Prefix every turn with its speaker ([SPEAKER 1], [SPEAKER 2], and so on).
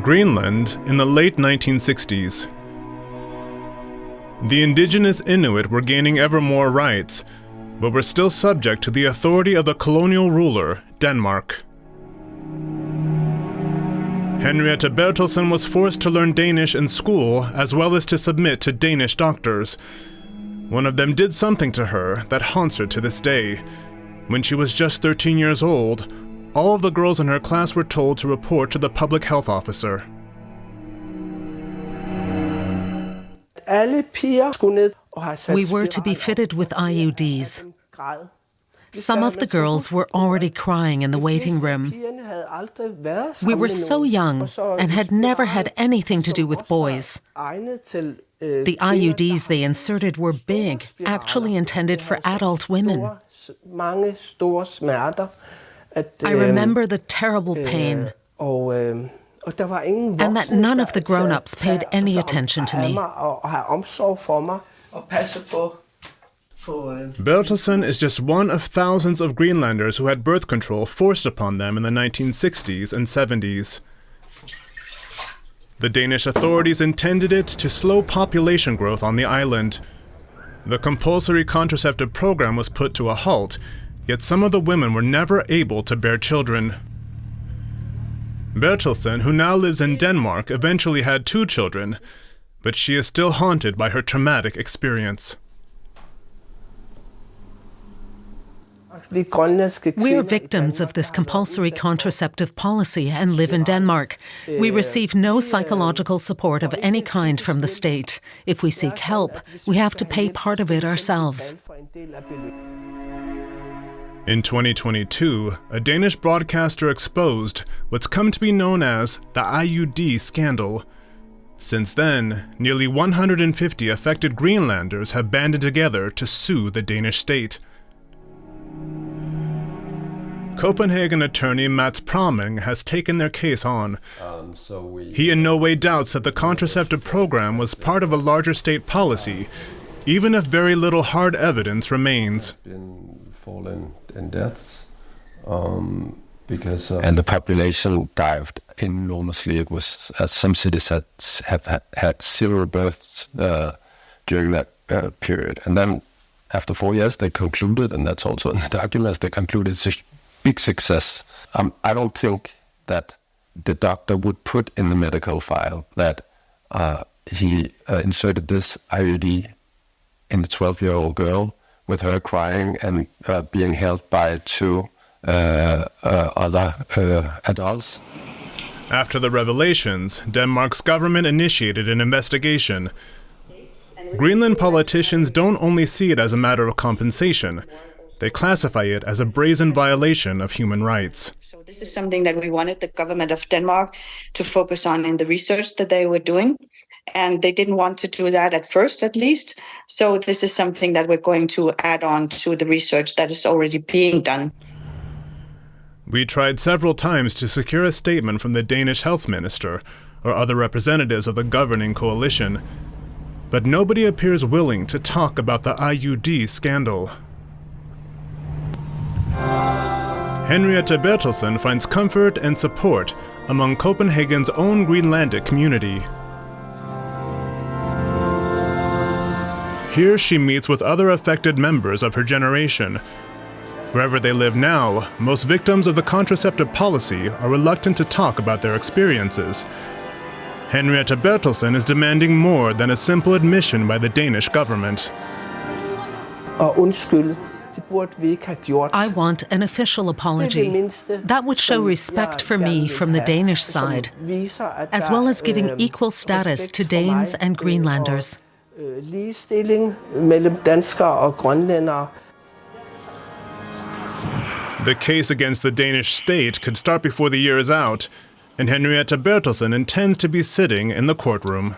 [SPEAKER 1] Greenland in the late 1960s. The indigenous Inuit were gaining ever more rights, but were still subject to the authority of the colonial ruler, Denmark. Henriette Bertelsen was forced to learn Danish in school as well as to submit to Danish doctors. One of them did something to her that haunts her to this day. When she was just 13 years old, all of the girls in her class were told to report to the public health officer.
[SPEAKER 2] We were to be fitted with IUDs. Some of the girls were already crying in the waiting room. We were so young and had never had anything to do with boys. The IUDs they inserted were big, actually intended for adult women. I remember the terrible pain, and that none of the grown-ups paid any attention to me.
[SPEAKER 1] Bertelsen is just one of thousands of Greenlanders who had birth control forced upon them in the 1960s and 70s. The Danish authorities intended it to slow population growth on the island. The compulsory contraceptive program was put to a halt, yet some of the women were never able to bear children. Bertelsen, who now lives in Denmark, eventually had 2 children, but she is still haunted by her traumatic experience.
[SPEAKER 2] We are victims of this compulsory contraceptive policy and live in Denmark. We receive no psychological support of any kind from the state. If we seek help, we have to pay part of it ourselves.
[SPEAKER 1] In 2022, a Danish broadcaster exposed what's come to be known as the IUD scandal. Since then, nearly 150 affected Greenlanders have banded together to sue the Danish state. Copenhagen attorney Mats Praming has taken their case on. He in no way doubts that the contraceptive program was part of a larger state policy, even if very little hard evidence remains.
[SPEAKER 3] In deaths, and the population dived enormously. It was some cities have had 0 births during that period, and then after 4 years they concluded, and that's also in the documents, they concluded it's a big success. I don't think that the doctor would put in the medical file that he inserted this IUD in the 12-year-old girl, with her crying and being held by 2 other adults.
[SPEAKER 1] After the revelations, Denmark's government initiated an investigation. Greenland politicians don't only see it as a matter of compensation, they classify it as a brazen violation of human rights.
[SPEAKER 4] So this is something that we wanted the government of Denmark to focus on in the research that they were doing. And they didn't want to do that at first, at least. So this is something that we're going to add on to the research that is already being done.
[SPEAKER 1] We tried several times to secure a statement from the Danish health minister or other representatives of the governing coalition, but nobody appears willing to talk about the IUD scandal. Henriette Bertelsen finds comfort and support among Copenhagen's own Greenlandic community. Here she meets with other affected members of her generation. Wherever they live now, most victims of the contraceptive policy are reluctant to talk about their experiences. Henriette Bertelsen is demanding more than a simple admission by the Danish government.
[SPEAKER 2] I want an official apology. That would show respect for me from the Danish side, as well as giving equal status to Danes and Greenlanders.
[SPEAKER 1] The case against the Danish state could start before the year is out, and Henriette Bertelsen intends to be sitting in the courtroom.